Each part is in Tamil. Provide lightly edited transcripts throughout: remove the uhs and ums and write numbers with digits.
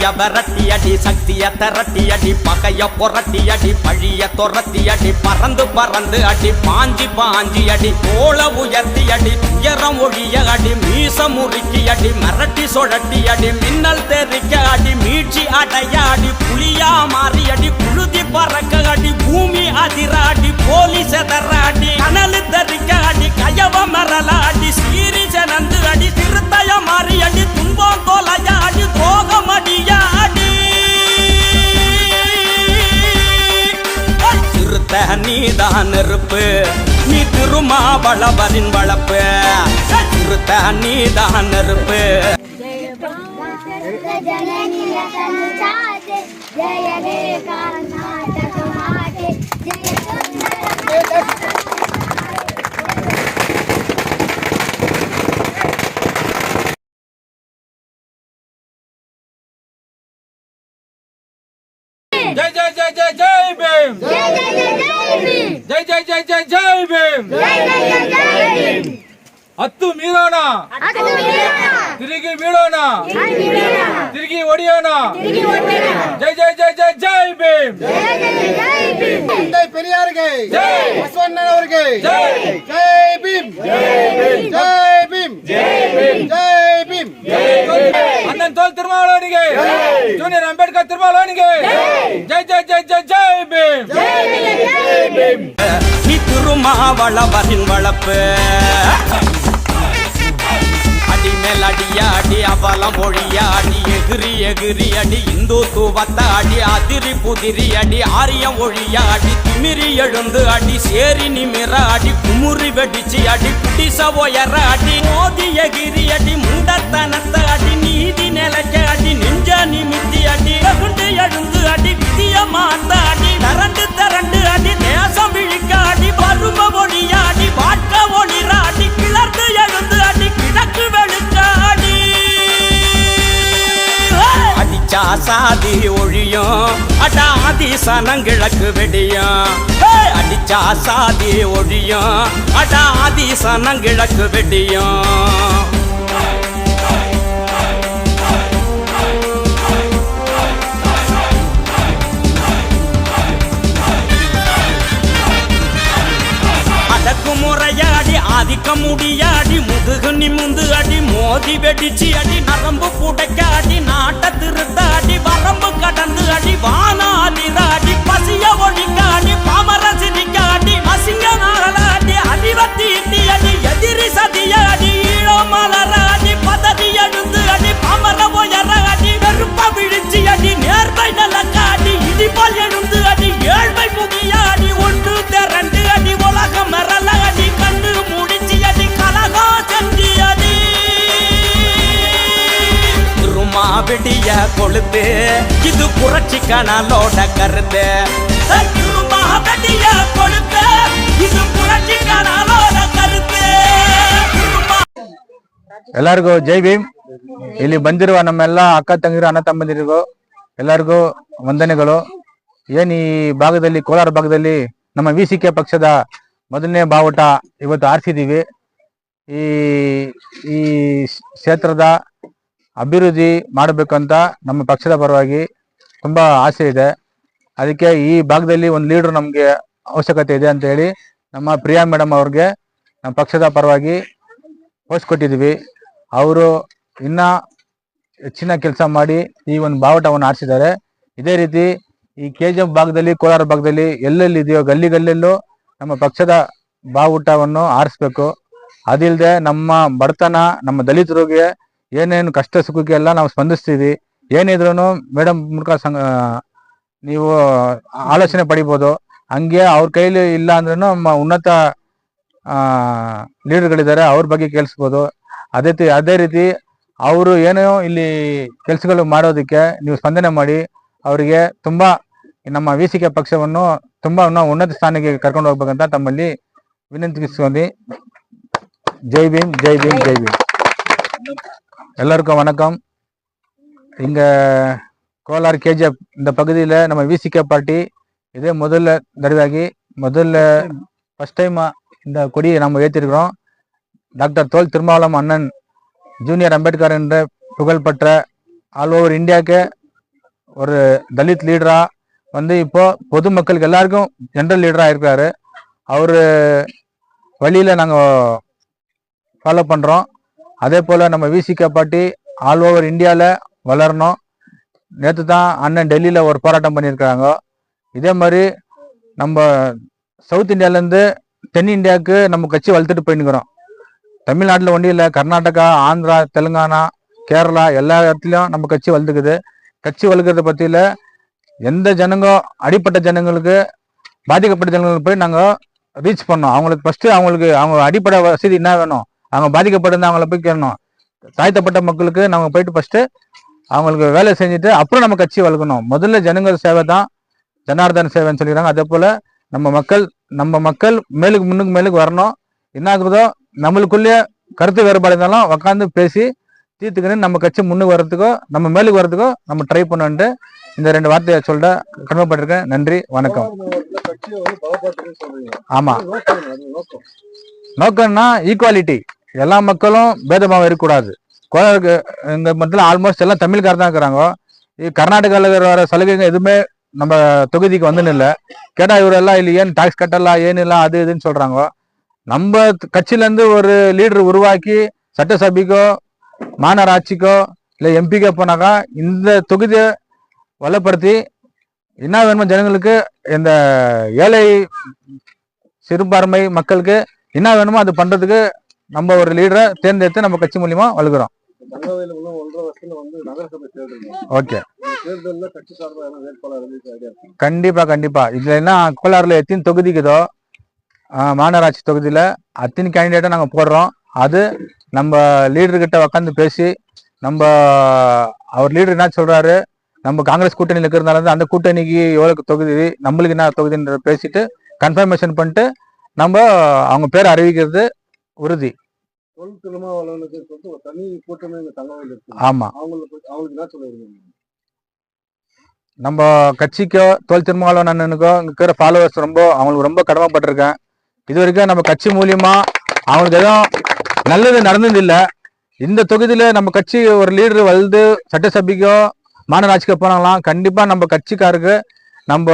பகைய விரட்டி அடி சக்திய திரட்டி அடி பகைய புரட்டி அடி பழிய துரத்தி அடி பறந்து பறந்து அடி பாஞ்சி பாஞ்சி அடி கோல உயர்த்தி அடி உயரம் ஒழிய அடி மீச முறுக்கி அடி மிரட்டி சுழட்டி அடி மின்னல் தெரிக்க அடி மீட்சி அடைய அடி புலியா மாறி அடி புழுதி பறக்க அடி பூமி அதிர அடி போலி செதற அடி கனலு தெரிக்க அடி கயவ மரல அடி சீரி செனந்து அடி திருத்தய மாறி அடி துன்பம் தோலைய அடி துரோகம் அடிய அடி திருத்த நீதான் நெருப்பு நீ திருமாவளவரின் வளப்பு திருத்த நீதான் நெருப்பு जय जय जय जय जय भीम जय जय जय जय भीम जय जय जय जय जय भीम जय जय जय जय भीम हत्तु मीरोना तिरिगी बीडोना तिरिगी ओडियोना जय जय जय जय जय भीम जय जय जय जय भीम तंदै पेरियारुगे जय बसवण्णनवरुगे जय जय भीम जय भीम जय भीम जय भीम जय भीम अन्नन तोल तिरुमावळवनिगे जूनियर अंबेडकर तिरुमावळवनिगे जय जय जय जय जय भीम जय जय जय भीम நீ திருமாவளவரின் வளப்பு அடி மேல் அடியா அடி அவலம் ஒழியா அடி எகிரி எகிரி அடி இந்துத்துவத்த அடி அதிரி புதிரி அடி ஆரியம் ஒழியா அடி திமிரி எழுந்து அடி சேரி நிமிர அடி குமுறி வெடிச்சு அடி குடிச உயர அடி மோதி எகிரி அடி முண்டத்தனத்த அடி நீதி நிலைக்க அடி நெஞ்ச நிமித்தி அடி குண்டு எழுந்து அடி விதிய மாத்த அடி தரண்டு தரண்டு அடி தேசம் விழிக்க அடி பருவ ஒழியா அடி வாட்க ஒளிர அடி கிளர்ந்து எழுந்து அடி கிழக்கு வெளுக்காடி அடிச்சா சாதி ஒழியும் அடாதி சனங்கிழக்கு வெடியும் அடிச்சா சாதி ஒழியும் அடாதி சனங்கிழக்கு வெடியும் முறையாடி ஆதிக்க முடியாடி முதுகு நிமுந்து அடி மோதி வெடிச்சு அடி நரம்பு புடைக்க அடி நாட்ட திருத்தாடி வரம்பு கடந்து அடி வானாடி பசிய ஒழிக்காடி பாமர சிரிக்காடி அசிங்க நாளாடி அடிவத்தி இட்டி அடி எதிரி சதியாடி ஈழோ மலராடி பதறி எழுந்து அடி பாமர உயர அடி வெறுப்ப விழிச்சு அடி நேர்மை நலக்காடி இடிபால் எழுந்து அடி ஏழ்மை முகியாடி ஒன்று திரண்டு அடி உலகம் மரல அடி கண்டு முடிச்சு அடி கலகா செஞ்சி அடி திருமாவிடிய கொளுத்து இது புரட்சி கனலோட கருத்து திருமாவிடிய கொளுத்து இது புரட்சி கனலோட கருத்து ಎಲ್ಲರಿಗೂ ಜೈ ಭೀಮ್. ಇಲ್ಲಿ ಬಂದಿರುವ ನಮ್ಮೆಲ್ಲ ಅಕ್ಕ ತಂಗಿರು ಅಣ್ಣ ತಮ್ಮಂದಿರಿಗೂ ಎಲ್ಲರಿಗೂ ವಂದನೆಗಳು. ಏನ್ ಈ ಭಾಗದಲ್ಲಿ ಕೋಲಾರ ಭಾಗದಲ್ಲಿ ನಮ್ಮ ವಿಸಿಕೆ ಪಕ್ಷದ ಮೊದಲನೇ ಬಾವುಟ ಇವತ್ತು ಆರಿಸಿದೀವಿ. ಈ ಈ ಕ್ಷೇತ್ರದ ಅಭಿವೃದ್ಧಿ ಮಾಡಬೇಕಂತ ನಮ್ಮ ಪಕ್ಷದ ಪರವಾಗಿ ತುಂಬಾ ಆಸೆ ಇದೆ. ಅದಕ್ಕೆ ಈ ಭಾಗದಲ್ಲಿ ಒಂದು ಲೀಡರ್ ನಮ್ಗೆ ಅವಶ್ಯಕತೆ ಇದೆ ಅಂತ ಹೇಳಿ ನಮ್ಮ ಪ್ರಿಯಾ ಮೇಡಮ್ ಅವ್ರಿಗೆ ನಮ್ಮ ಪಕ್ಷದ ಪರವಾಗಿ ಪೋಸ್ಟ್ ಕೊಟ್ಟಿದ್ದೀವಿ. ಅವರು ಇನ್ನ ಹೆಚ್ಚಿನ ಕೆಲಸ ಮಾಡಿ ಈ ಒಂದು ಬಾವುಟವನ್ನು ಆರಿಸಿದ್ದಾರೆ. ಇದೇ ರೀತಿ ಈ ಕೆಜಿಎಫ್ ಭಾಗದಲ್ಲಿ ಕೋಲಾರ ಭಾಗದಲ್ಲಿ ಎಲ್ಲೆಲ್ಲಿ ಇದೆಯೋ ಗಲ್ಲಿ ಗಲ್ಲೆಲ್ಲೂ ನಮ್ಮ ಪಕ್ಷದ ಬಾವುಟವನ್ನು ಆರಿಸ್ಬೇಕು. ಅದಿಲ್ಲದೆ ನಮ್ಮ ಬಡತನ ನಮ್ಮ ದಲಿತರಿಗೆ ಏನೇನು ಕಷ್ಟ ಸುಖಕ್ಕೆ ಎಲ್ಲ ನಾವು ಸ್ಪಂದಿಸ್ತೀವಿ. ಏನಿದ್ರು ಮೇಡಮ್ ಮೂಲಕ ನೀವು ಆಲೋಚನೆ ಪಡಿಬೋದು. ಹಂಗೆ ಅವ್ರ ಕೈಲಿ ಇಲ್ಲ ಅಂದ್ರೂ ನಮ್ಮ ಉನ್ನತ ಲೀಡರ್ಗಳಿದ್ದಾರೆ, ಅವ್ರ ಬಗ್ಗೆ ಕೇಳಿಸ್ಬೋದು. ಅದೇ ರೀತಿ ಅವರು ಏನೋ ಇಲ್ಲಿ ಕೆಲಸಗಳು ಮಾಡೋದಕ್ಕೆ ನೀವು ಸ್ಪಂದನೆ ಮಾಡಿ ಅವರಿಗೆ ತುಂಬಾ ನಮ್ಮ ವಿಸಿಕೆ ಪಕ್ಷವನ್ನು ತುಂಬಾ ಉನ್ನತ ಸ್ಥಾನಕ್ಕೆ ಕರ್ಕೊಂಡು ಹೋಗ್ಬೇಕಂತ ತಮ್ಮಲ್ಲಿ ವಿನಂತಿಸ್ಕೊಂಡು ஜெய் பீம் ஜெய் பீம் ஜெய் பீம். எல்லாருக்கும் வணக்கம். இங்க கோலார் கேஜிஎஃப் இந்த பகுதியில் நம்ம விசிகே பார்ட்டி இதே ஃபர்ஸ்ட் டைம் இந்த கொடியை நம்ம ஏற்றிருக்கிறோம். டாக்டர் தோல் திருமாவளம் அண்ணன் ஜூனியர் அம்பேத்கர் என்ற புகழ்பெற்ற ஆல் ஓவர் இந்தியாவுக்கு ஒரு தலித் லீடரா வந்து இப்போ பொதுமக்களுக்கு எல்லாருக்கும் ஜென்ரல் லீடரா இருக்கிறாரு. அவரு வழியில நாங்க ஃபாலோ பண்றோம். அதே போல நம்ம விசிகே பார்ட்டி ஆல் ஓவர் இந்தியாவில் வளரணும். நேற்று தான் அண்ணன் டெல்லியில் ஒரு போராட்டம் பண்ணியிருக்காங்க. இதே மாதிரி நம்ம சவுத் இந்தியாவிலேருந்து தென் இந்தியாவுக்கு நம்ம கட்சி வளர்த்துட்டு போயின்னுக்கிறோம். தமிழ்நாட்டில் ஒன்றும் இல்லை, கர்நாடகா, ஆந்திரா, தெலுங்கானா, கேரளா எல்லா இடத்துலையும் நம்ம கட்சி வளர்த்துக்குது. கட்சி வளர்க்குறத பற்றியில் எந்த ஜனங்க அடிப்பட்ட ஜனங்களுக்கு பாதிக்கப்பட்ட ஜனங்களுக்கு போய் நாங்கள் ரீச் பண்ணோம். அவங்களுக்கு ஃபஸ்ட்டு அவங்க அடிப்படை வசதி என்ன வேணும், அவங்க பாதிக்கப்பட்டிருந்தா அவங்கள போய் கேட்கணும். தாழ்த்தப்பட்ட மக்களுக்கு நம்ம போயிட்டு ஃபஸ்ட்டு அவங்களுக்கு வேலை செஞ்சுட்டு அப்புறம் நம்ம கட்சி வளர்க்கணும். முதல்ல ஜனங்கள் சேவை தான் ஜனார்தன் சேவைன்னு சொல்லிடுறாங்க. அதே போல் நம்ம மக்கள் முன்னுக்கு வரணும். என்ன ஆகுறதோ நம்மளுக்குள்ளேயே கருத்து வேறுபாடு இருந்தாலும் உட்காந்து பேசி தீர்த்துக்கணும். நம்ம கட்சி முன்னுக்கு வர்றதுக்கோ நம்ம மேலுக்கு வர்றதுக்கோ நம்ம ட்ரை பண்ணுன்ட்டு இந்த 2 வார்த்தையை சொல்ல கடமைப்பட்டிருக்கேன். நன்றி, வணக்கம். ஆமா, நோக்கம்னா ஈக்குவாலிட்டி. எல்லா மக்களும் பேதபாவம் இருக்கக்கூடாது. கோயிலுக்கு இங்க மட்டும் ஆல்மோஸ்ட் எல்லாம் தமிழ்காரர் தான் இருக்கிறாங்க. கர்நாடகாவில் வர சலுகைங்க எதுவுமே நம்ம தொகுதிக்கு வந்துன்னு இல்லை. கேட்டா இவரெல்லாம் இல்லை, ஏன் டாக்ஸ் கட்டலாம், ஏன்னு இல்லை, அது இதுன்னு சொல்றாங்க. நம்ம கட்சியில இருந்து ஒரு லீடர் உருவாக்கி சட்டசபைக்கோ மாநகராட்சிக்கோ இல்லை எம்பிக்கோ போனாக்கா இந்த தொகுதியை வளப்படுத்தி என்ன வேணுமோ ஜனங்களுக்கு, இந்த ஏழை சிறுபான்மை மக்களுக்கு என்ன வேணுமோ அது பண்றதுக்கு நம்ம ஒரு லீடரை தேர்ந்தெடுத்து நம்ம கட்சி மூலியமா வளர்க்குறோம். ஓகே, கண்டிப்பா இதுல என்ன கோலாறுல எத்தனை தொகுதிக்குதோ மாநகராட்சி தொகுதியில அத்தனை கேண்டிடேட்டை நாங்க போடுறோம். அது நம்ம லீடர்கிட்ட உக்காந்து பேசி நம்ம அவர் லீடர் என்ன சொல்றாரு, நம்ம காங்கிரஸ் கூட்டணியில் இருக்கிறதுனால அந்த கூட்டணிக்கு எவ்வளவு தொகுதி, நம்மளுக்கு என்ன தொகுதின்ற பேசிட்டு கன்ஃபர்மேஷன் பண்ணிட்டு நம்ம அவங்க பேர் அறிவிக்கிறது உறுதி. ஆமா, நம்ம கட்சிக்கோ தோல் திருமாவளவன் அண்ணனுக்கோ இங்க இருக்கிற ஃபாலோவர்ஸ் அவங்களுக்கு ரொம்ப கடமைப்பட்டிருக்கேன். இது வரைக்கும் நம்ம கட்சி மூலியமா அவங்களுக்கு எதுவும் நல்லது நடந்தது இல்லை. இந்த தொகுதியில நம்ம கட்சி ஒரு லீடர் வந்து சட்டசபைக்கோ மாநகராட்சிக்கோ போனாங்களாம் கண்டிப்பா நம்ம கட்சிக்காருக்கு நம்ம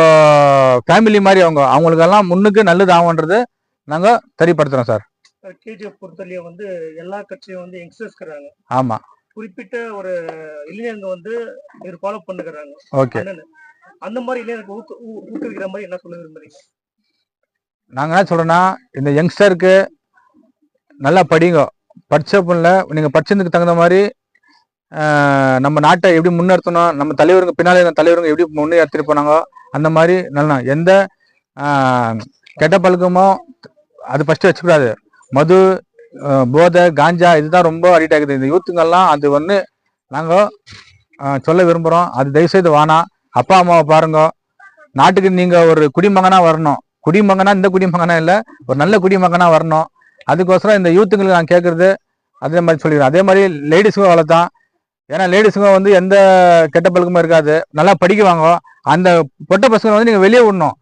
ஃபேமிலி மாதிரி அவங்களுக்கெல்லாம் முன்னுக்கு நல்லது ஆகுன்றது நாங்க தெரியப்படுத்துறோம் சார். கேஜிஎஃப் பொறுத்தவரையும் வந்து எல்லா கட்சியும் வந்து யங்ஸ்டர்ஸ் இருக்கிறாங்க. ஆமா, குறிப்பிட்ட ஒரு இளைஞர்கள் வந்து இவர் ஃபாலோ பண்ணுகிறாங்க. ஓகே, அந்த மாதிரி இளைஞருக்கு ஊக்குவிக்கிற மாதிரி என்ன சொல்ல விரும்புறீங்க? நாங்க என்ன சொல்றோம்னா, இந்த யங்ஸ்டருக்கு நல்லா படிங்க. படிச்ச பொண்ணுல நீங்க படிச்சதுக்கு தகுந்த மாதிரி நம்ம நாட்டை எப்படி முன்னெடுத்தணும், நம்ம தலைவருங்க பின்னாலே தலைவருங்க எப்படி முன்னெடுத்துட்டு போனாங்க அந்த மாதிரி நல்லா எந்த கெட்ட பழக்கமோ அது ஃபர்ஸ்ட் வச்சுக்கூடாது. மது, போதை, காஞ்சா இதுதான் ரொம்ப அடிக்ட் ஆகுது இந்த யூத்துங்கெல்லாம். அது வந்து நாங்கள் சொல்ல விரும்புகிறோம். அது தயவுசெய்து வானா. அப்பா அம்மாவை பாருங்க. நாட்டுக்கு நீங்கள் ஒரு குடிமகனா வரணும். குடிமகனா இந்த குடிமகனா இல்லை, ஒரு நல்ல குடிமகனா வரணும். அதுக்கோசரம் இந்த யூத்துங்களுக்கு நான் கேட்குறது அதே மாதிரி சொல்லிடுறேன். அதே மாதிரி லேடிஸுங்க வளர்த்தான். ஏன்னா லேடிஸுங்க வந்து எந்த கெட்ட பழக்கமும் இருக்காது, நல்லா படிக்குவாங்க. அந்த பொட்ட பசங்களை வந்து நீங்கள் வெளியே விடணும்.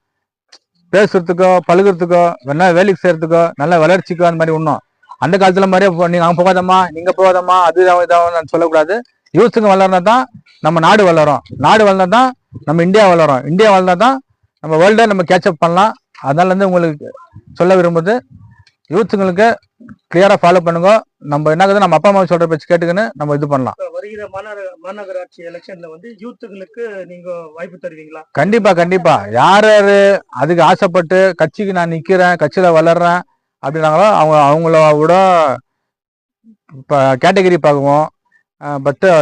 பேசுறதுக்கோ பழகிறதுக்கோ வேணா வேலைக்கு செய்யறதுக்கோ நல்ல வளர்ச்சிக்கோ அந்த மாதிரி விடணும். அந்த காலத்துல மாதிரியே நீங்க அவங்க போகாதம்மா நீங்க போகாதம்மா அது இதாகும் சொல்லக்கூடாது. யூத்துங்க வளர்னா தான் நம்ம நாடு வளரும். நாடு வளர்னா தான் நம்ம இந்தியா வளரும். இந்தியா வளர்னா தான் நம்ம வேர்ல்டை நம்ம கேட்சப் பண்ணலாம். அதனால இருந்து உங்களுக்கு சொல்ல விரும்புது, யூத்துங்களுக்கு கிளியரா ஃபாலோ பண்ணுங்க. நம்ம என்ன நம்ம அப்பா அம்மா சொல்ற பேச்சு கேட்டுக்கின்னு நம்ம இது பண்ணலாம். வருகிற மாநகராட்சி எலெக்ஷன்ல வந்து யூத்துகளுக்கு நீங்க வாய்ப்பு தருவீங்களா? கண்டிப்பா யார் யாரு அதுக்கு ஆசைப்பட்டு கட்சிக்கு நான் நிக்கிறேன், கட்சியில வளர்றேன் அப்படின்னாங்களோ அவங்களோட கேட்டகரி பார்க்குவோம்,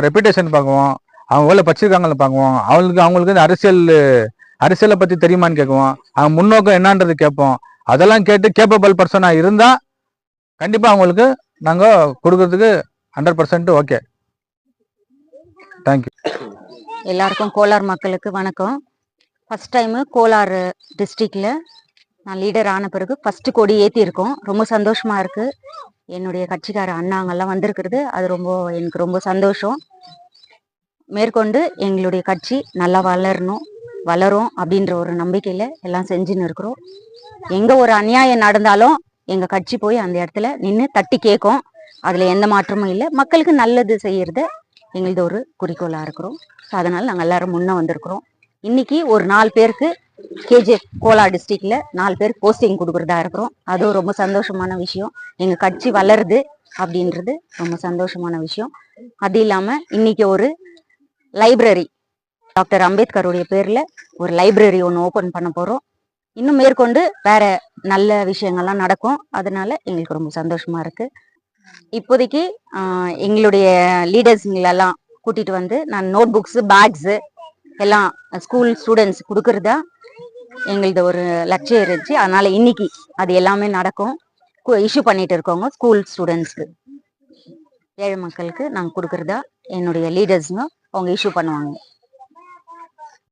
ரெப்யூட்டேஷன் பார்க்குவோம், அவங்க எவ்வளவு படிச்சிருக்காங்கன்னு பார்க்குவோம், அவங்களுக்கு அரசியலை பத்தி தெரியுமான்னு கேட்குவோம், அவங்க முன்னோக்கம் என்னன்றது கேட்போம். அதெல்லாம் கேட்டு கேப்பபிள் பர்சனா இருந்தா கண்டிப்பா அவங்களுக்கு நாங்க கொடுக்கறதுக்கு 100% ஓகே. தேங்க்யூ. எல்லாருக்கும் கோலார் மக்களுக்கு வணக்கம். ஃபர்ஸ்ட் டைமு கோலார் டிஸ்ட்ரிக்ட்ல நான் லீடர் ஆன பிறகு ஃபர்ஸ்ட் கொடி ஏற்றிருக்கோம். ரொம்ப சந்தோஷமா இருக்கு. என்னுடைய கட்சிக்கார அண்ணாங்கெல்லாம் வந்திருக்கிறது அது எனக்கு ரொம்ப சந்தோஷம். மேற்கொண்டு எங்களுடைய கட்சி நல்லா வளரும் அப்படின்ற ஒரு நம்பிக்கையில எல்லாம் செஞ்சுன்னு இருக்கிறோம். எங்க ஒரு அநியாயம் நடந்தாலும் எங்க கட்சி போய் அந்த இடத்துல நின்று தட்டி கேட்கும். அதுல எந்த மாற்றமும் இல்லை. மக்களுக்கு நல்லது செய்யறத எங்களது ஒரு குறிக்கோளாக இருக்கிறோம். ஸோ அதனால் நாங்கள் எல்லாரும் முன்னே வந்திருக்கிறோம். இன்னைக்கு ஒரு 4 பேருக்கு கேஜிஎஃப் கோலார் டிஸ்ட்ரிக்ட்ல 4 பேருக்கு போஸ்டிங் கொடுக்குறதா இருக்கிறோம். அதுவும் ரொம்ப சந்தோஷமான விஷயம். எங்கள் கட்சி வளருது அப்படின்றது ரொம்ப சந்தோஷமான விஷயம். அது இல்லாமல் இன்னைக்கு ஒரு லைப்ரரி, டாக்டர் அம்பேத்கருடைய பேரில் ஒரு லைப்ரரி ஒன்று ஓப்பன் பண்ண போகிறோம். இன்னும் மேற்கொண்டு வேற நல்ல விஷயங்கள்லாம் நடக்கும். அதனால எங்களுக்கு ரொம்ப சந்தோஷமா இருக்கு. இப்போதைக்கு எங்களுடைய லீடர்ஸுங்களெல்லாம் கூட்டிட்டு வந்து நான் நோட் புக்ஸ், பேக்ஸு எல்லாம் ஸ்கூல் ஸ்டூடெண்ட்ஸ் கொடுக்கறதா எங்களது ஒரு லட்சியம் இருந்துச்சு. அதனால இன்னைக்கு அது எல்லாமே நடக்கும். இஷ்யூ பண்ணிட்டு இருக்கோங்க ஸ்கூல் ஸ்டூடெண்ட்ஸ்க்கு, ஏழை மக்களுக்கு நாங்கள் கொடுக்கறதா என்னுடைய லீடர்ஸுங்க அவங்க இஷ்யூ பண்ணுவாங்க.